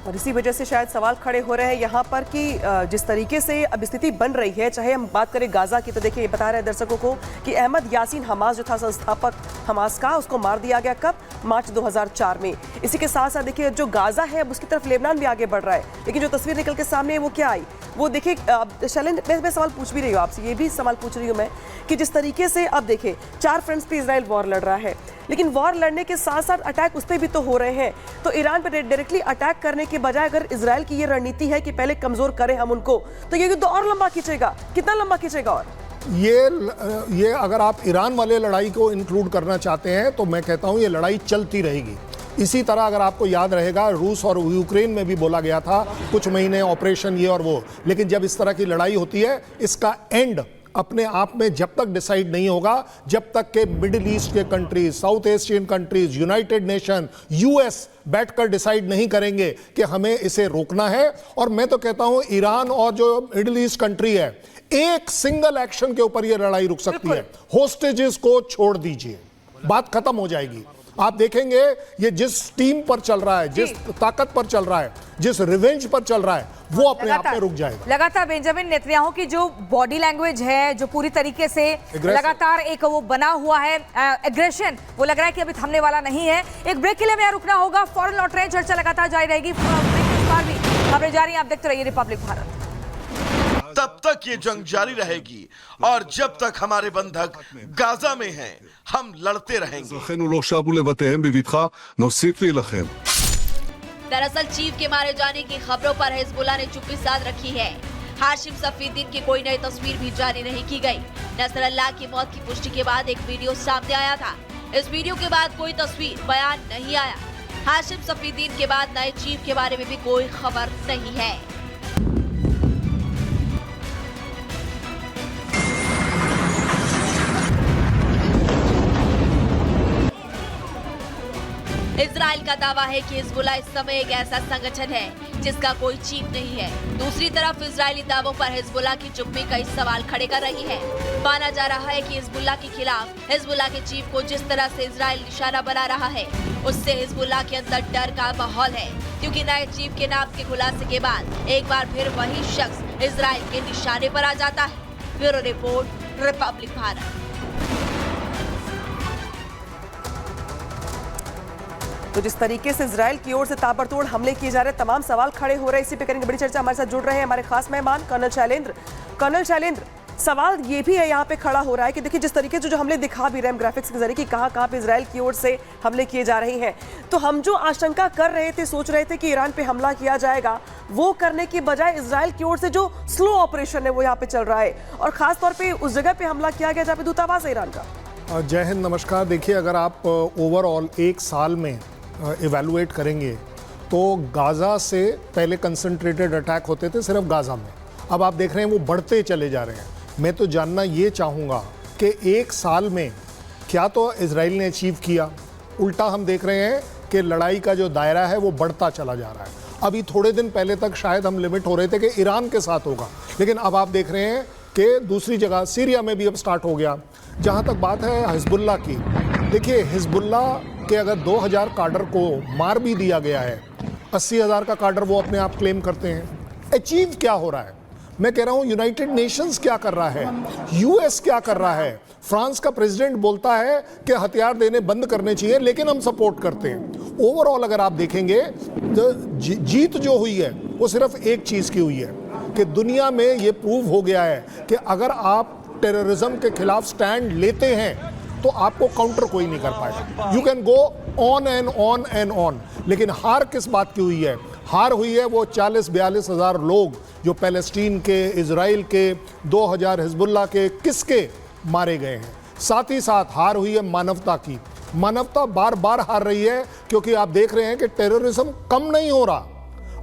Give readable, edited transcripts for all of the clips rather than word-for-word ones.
और इसी वजह से शायद सवाल खड़े हो रहे हैं यहाँ पर कि जिस तरीके से अब स्थिति बन रही है, चाहे हम बात करें गाजा की, तो देखिए बता रहे हैं दर्शकों को कि अहमद यासीन हमास जो था संस्थापक हमास का, उसको मार दिया गया कब? मार्च 2004 में। इसी के साथ साथ देखिए जो गाजा है अब उसकी तरफ लेबनान भी आगे बढ़ रहा है, लेकिन जो तस्वीर निकल के सामने है वो क्या आई वो देखिए। शैलेंद्र, मैं सवाल पूछ भी रही हूँ आपसे, ये भी सवाल पूछ रही हूँ मैं कि जिस तरीके से अब देखिए 4 फ्रंट्स पे इजराइल वॉर लड़ रहा है, लेकिन वॉर लड़ने के साथ साथ अटैक उस पर भी तो हो रहे हैं। तो ईरान पर डायरेक्टली अटैक करने के बजाय अगर इजराइल की ये रणनीति है कि पहले कमजोर करें हम उनको, तो ये युद्ध और लंबा खींचेगा। कितना लंबा खींचेगा? और ये अगर आप ईरान वाले लड़ाई को इंक्लूड करना चाहते हैं तो मैं कहता हूं ये लड़ाई चलती रहेगी। इसी तरह अगर आपको याद रहेगा रूस और यूक्रेन में भी बोला गया था कुछ महीने ऑपरेशन ये और वो, लेकिन जब इस तरह की लड़ाई होती है इसका एंड अपने आप में जब तक डिसाइड नहीं होगा, जब तक के मिडिल ईस्ट के countries, south Asian countries, United nation, US बैठकर डिसाइड नहीं करेंगे कि हमें इसे रोकना है। और मैं तो कहता हूं ईरान और जो मिडिल ईस्ट कंट्री है, एक सिंगल एक्शन के ऊपर यह लड़ाई रुक सकती है। होस्टेजेस को छोड़ दीजिए, बात खत्म हो जाएगी। आप देखेंगे ये जिस टीम पर चल रहा है, जिस ताकत पर चल रहा है, जिस रिवेंज पर चल रहा है, वो अपने आप में रुक जाएगा। लगातार बेंजामिन नेतन्याहू की जो बॉडी लैंग्वेज है, जो पूरी तरीके से लगातार एक वो बना हुआ है एग्रेशन, वो लग रहा है कि अभी थमने वाला नहीं है। एक ब्रेक के लिए हमें रुकना होगा, फौरन लौट रहे हैं, चर्चा लगातार जारी रहेगी। खबरें जारी हैं, आप देखते रहिए रिपब्लिक भारत। तब तक ये जंग जारी रहेगी और जब तक हमारे बंधक गाजा में हैं, हम लड़ते रहेंगे। दरअसल चीफ के मारे जाने की खबरों पर हिजबुल्लाह ने चुप्पी साध रखी है। हाशिम सफीदीन की कोई नई तस्वीर भी जारी नहीं की गई। नसरल्लाह की मौत की पुष्टि के बाद एक वीडियो सामने आया था। इस वीडियो के बाद कोई तस्वीर बयान नहीं आया। हाशिम सफीदीन के बाद नए चीफ के बारे में भी कोई खबर नहीं है। इजराइल का दावा है कि हिजबुल्लाह इस समय एक ऐसा संगठन है जिसका कोई चीफ नहीं है। दूसरी तरफ इजरायली दावों पर हिजबुल्लाह की चुप्पी कई सवाल खड़े कर रही है। माना जा रहा है कि हिजबुल्लाह के खिलाफ हिजबुल्लाह के चीफ को जिस तरह से इजराइल निशाना बना रहा है, उससे हिजबुल्लाह के अंदर डर का माहौल है, क्योंकि नए चीफ के नाम के खुलासे के बाद एक बार फिर वही शख्स इजराइल के निशाने पर आ जाता है। Bureau report, Republic Bharat. तो जिस तरीके से इजराइल की ओर से ताबड़तोड़ हमले किए जा रहे हैं, तमाम सवाल खड़े हो रहे हैं। इसी पे करेंगे बड़ी चर्चा। हमारे साथ जुड़ रहे हैं हमारे खास मेहमान कर्नल शैलेंद्र। कर्नल शैलेंद्र, सवाल ये भी है यहाँ पे खड़ा हो रहा है कि देखिए जिस तरीके से जो हमले दिखा भी रहे हैं ग्राफिक्स के जरिए कि कहाँ पे इजराइल की ओर से हमले किए जा रहे हैं, तो हम जो आशंका कर रहे थे, सोच रहे थे कि ईरान पे हमला किया जाएगा, वो करने की बजाय इजराइल की ओर से जो स्लो ऑपरेशन है वो यहाँ पे चल रहा है, और खासतौर पर उस जगह पे हमला किया गया जहाँ पे दूतावास है ईरान का। जय हिंद, नमस्कार। देखिए अगर आप ओवरऑल एक साल में इवैल्यूएट करेंगे तो गाज़ा से पहले कंसंट्रेटेड अटैक होते थे सिर्फ गाज़ा में, अब आप देख रहे हैं वो बढ़ते चले जा रहे हैं। मैं तो जानना ये चाहूँगा कि एक साल में क्या तो इजराइल ने अचीव किया, उल्टा हम देख रहे हैं कि लड़ाई का जो दायरा है वो बढ़ता चला जा रहा है। अभी थोड़े दिन पहले तक शायद हम लिमिट हो रहे थे कि ईरान के साथ होगा, लेकिन अब आप देख रहे हैं कि दूसरी जगह सीरिया में भी अब स्टार्ट हो गया। जहाँ तक बात है हिजबुल्लाह की, देखिए हिजबुल्लाह के अगर 2000 काडर को मार भी दिया गया है, 80,000 का काडर वो अपने आप क्लेम करते हैं। अचीव क्या हो रहा है? मैं कह रहा हूँ यूनाइटेड नेशंस क्या कर रहा है, यूएस क्या कर रहा है। फ्रांस का प्रेसिडेंट बोलता है कि हथियार देने बंद करने चाहिए, लेकिन हम सपोर्ट करते हैं। ओवरऑल अगर आप देखेंगे तो जीत जो हुई है वो सिर्फ एक चीज़ की हुई है कि दुनिया में ये प्रूव हो गया है कि अगर आप टेररिज्म के खिलाफ स्टैंड लेते हैं तो आपको काउंटर कोई नहीं कर पाएगा। You can go on and on and on. लेकिन हार किस बात की हुई है? हार हुई है वो 40-42 हज़ार लोग जो पैलेस्टीन के, इजराइल के, 2000 हिजबुल्लाह के, किसके मारे गए हैं। साथ ही साथ हार हुई है मानवता की। मानवता बार बार हार रही है, क्योंकि आप देख रहे हैं कि टेररिज्म कम नहीं हो रहा।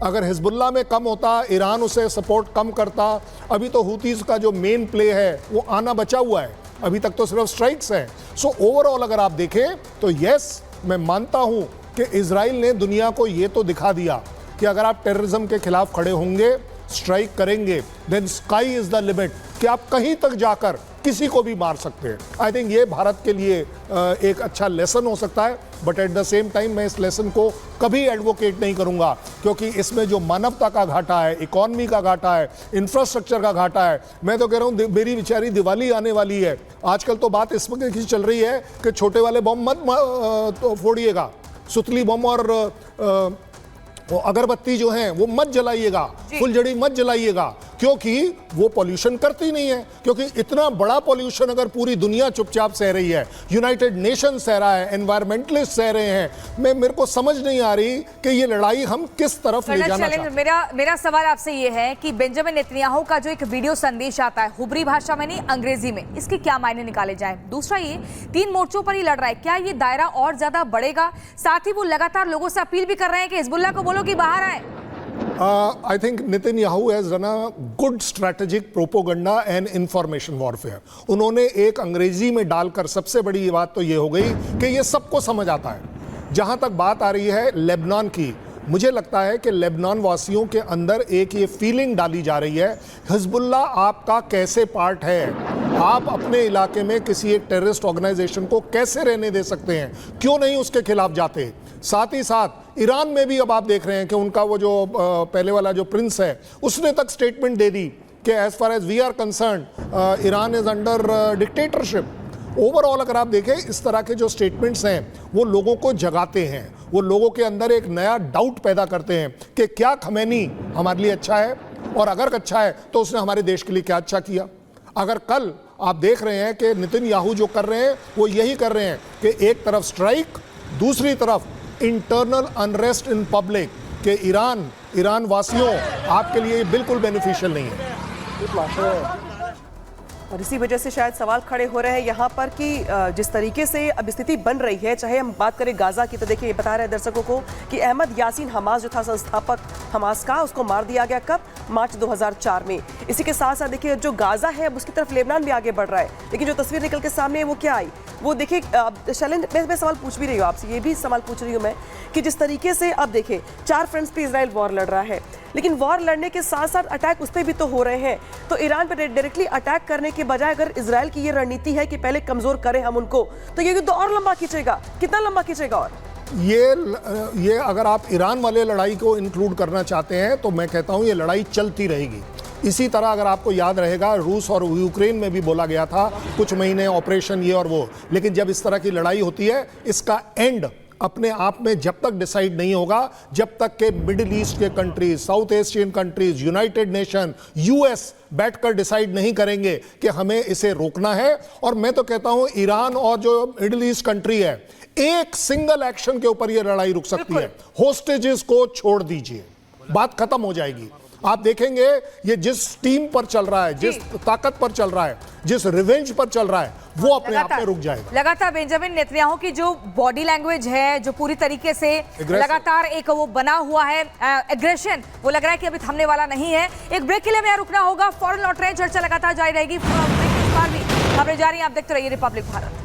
अगर हिजबुल्लाह में कम होता, ईरान उसे सपोर्ट कम करता, अभी तो हुतीज़ का जो मेन प्ले है वो आना बचा हुआ है, अभी तक तो सिर्फ स्ट्राइक्स हैं। सो ओवरऑल अगर आप देखें तो यस, मैं मानता हूं कि इजराइल ने दुनिया को ये तो दिखा दिया कि अगर आप टेररिज्म के खिलाफ खड़े होंगे, स्ट्राइक करेंगे then sky is the limit, कि आप कहीं तक जाकर किसी को भी मार सकते हैं। आई थिंक ये भारत के लिए एक अच्छा लेसन हो सकता है, but at the same time मैं इस लेसन को कभी एडवोकेट नहीं करूंगा, क्योंकि इसमें जो मानवता का घाटा है, इकोनॉमी का घाटा है, इंफ्रास्ट्रक्चर का घाटा है। मैं तो कह रहा हूँ मेरी बेचारी दिवाली आने वाली है, आजकल तो बात इस वक्त की चल रही है कि छोटे वाले बम मत फोड़िएगा, सुतली बम और अगरबत्ती जो है वो मत जलाइएगा, फुलझड़ी मत जलाइएगा, क्योंकि वो पॉल्यूशन करती नहीं है। क्योंकि इतना बड़ा पॉल्यूशन अगर पूरी दुनिया चुपचाप सह रही है, यूनाइटेड नेशन सह रहा है, एनवायरमेंटलिस्ट सह रहे हैं, मेरे को समझ नहीं आ रही कि ये लड़ाई हम किस तरफ ले जाना चाहते हैं। मेरा सवाल आपसे ये है कि बेंजामिन नेतन्याहू का जो एक वीडियो संदेश आता है हुब्री भाषा में नहीं अंग्रेजी में, इसके क्या मायने निकाले जाए? दूसरा, ये 3 मोर्चों पर ही लड़ रहा है, क्या ये दायरा और ज्यादा बढ़ेगा? साथ ही वो लगातार लोगों से अपील भी कर रहे हैं कि हिजबुल्लाह को बोलो कि बाहर आए। I think Netanyahu has done a good strategic propaganda and information warfare. उन्होंने एक अंग्रेजी में डालकर, सबसे बड़ी बात तो ये हो गई कि ये सबको समझ आता है। जहां तक बात आ रही है लेबनान की, मुझे लगता है कि लेबनान वासियों के अंदर एक ये फीलिंग डाली जा रही है, हिजबुल्लाह आपका कैसे पार्ट है, आप अपने इलाके में किसी एक टेररिस्ट ऑर्गेनाइजेशन को कैसे रहने दे सकते हैं, क्यों नहीं उसके खिलाफ जाते। साथ ही साथ ईरान में भी अब आप देख रहे हैं कि उनका वो जो पहले वाला जो प्रिंस है, उसने तक स्टेटमेंट दे दी कि as far as we are concern Iran is under dictatorship. Overall अगर आप देखें, इस तरह के जो स्टेटमेंट्स हैं वो लोगों को जगाते हैं, वो लोगों के अंदर एक नया डाउट पैदा करते हैं कि क्या खमैनी हमारे लिए अच्छा है, और अगर अच्छा है तो उसने हमारे देश के लिए क्या अच्छा किया। अगर कल आप देख रहे हैं कि नेतन्याहू जो कर रहे हैं वो यही कर रहे हैं कि एक तरफ स्ट्राइक, दूसरी तरफ इंटरनल अनरेस्ट इन पब्लिक, कि ईरान वासियों आपके लिए बिल्कुल बेनिफिशियल नहीं है। और इसी वजह से शायद सवाल खड़े हो रहे हैं यहाँ पर कि जिस तरीके से अब स्थिति बन रही है, चाहे हम बात करें गाजा की, तो देखिए ये बता रहे हैं दर्शकों को कि अहमद यासीन हमास जो था संस्थापक हमास का, उसको मार दिया गया कब? मार्च 2004 में। इसी के साथ साथ देखिए जो गाजा है अब उसकी तरफ लेबनान भी आगे बढ़ रहा है, लेकिन जो तस्वीर निकल के सामने है वो क्या आई, वो देखिए शैलेंद्र, मैं सवाल पूछ भी रही हूँ आपसे, ये भी सवाल पूछ रही हूँ मैं कि जिस तरीके से अब देखिए 4 फ्रंट्स पे इजराइल वॉर लड़ रहा है, लेकिन वॉर लड़ने के साथ साथ अटैक उस पर भी तो हो रहे हैं। तो ईरान पर डायरेक्टली अटैक करने के बजाय अगर इजराइल की ये रणनीति है कि पहले कमजोर करें हम उनको, तो ये युद्ध और लंबा खींचेगा, कितना लंबा खींचेगा? और ये अगर आप ईरान वाले लड़ाई को इंक्लूड करना चाहते हैं तो मैं कहता हूं ये लड़ाई चलती रहेगी। इसी तरह अगर आपको याद रहेगा, रूस और यूक्रेन में भी बोला गया था कुछ महीने ऑपरेशन ये और वो, लेकिन जब इस तरह की लड़ाई होती है, इसका एंड अपने आप में जब तक डिसाइड नहीं होगा, जब तक के मिडिल ईस्ट के countries, south Asian countries, United nation, US बैठकर डिसाइड नहीं करेंगे कि हमें इसे रोकना है। और मैं तो कहता हूं ईरान और जो मिडिल ईस्ट कंट्री है, एक सिंगल एक्शन के ऊपर यह लड़ाई रुक सकती है। होस्टेजेस को छोड़ दीजिए, बात खत्म हो जाएगी। आप देखेंगे ये जिस टीम पर चल रहा है, जिस ताकत पर चल रहा है, जिस रिवेंज पर चल रहा है, वो अपने आप में रुक जाएगा। लगातार बेंजामिन नेतन्याहू की जो बॉडी लैंग्वेज है, जो पूरी तरीके से लगातार एक वो बना हुआ है एग्रेशन, वो लग रहा है कि अभी थमने वाला नहीं है। एक ब्रेक के लिए हमें रुकना होगा, फौरन लौट रहे हैं, चर्चा लगातार जारी रहेगी। हमने जारी, आप देखते रहिए रिपब्लिक भारत।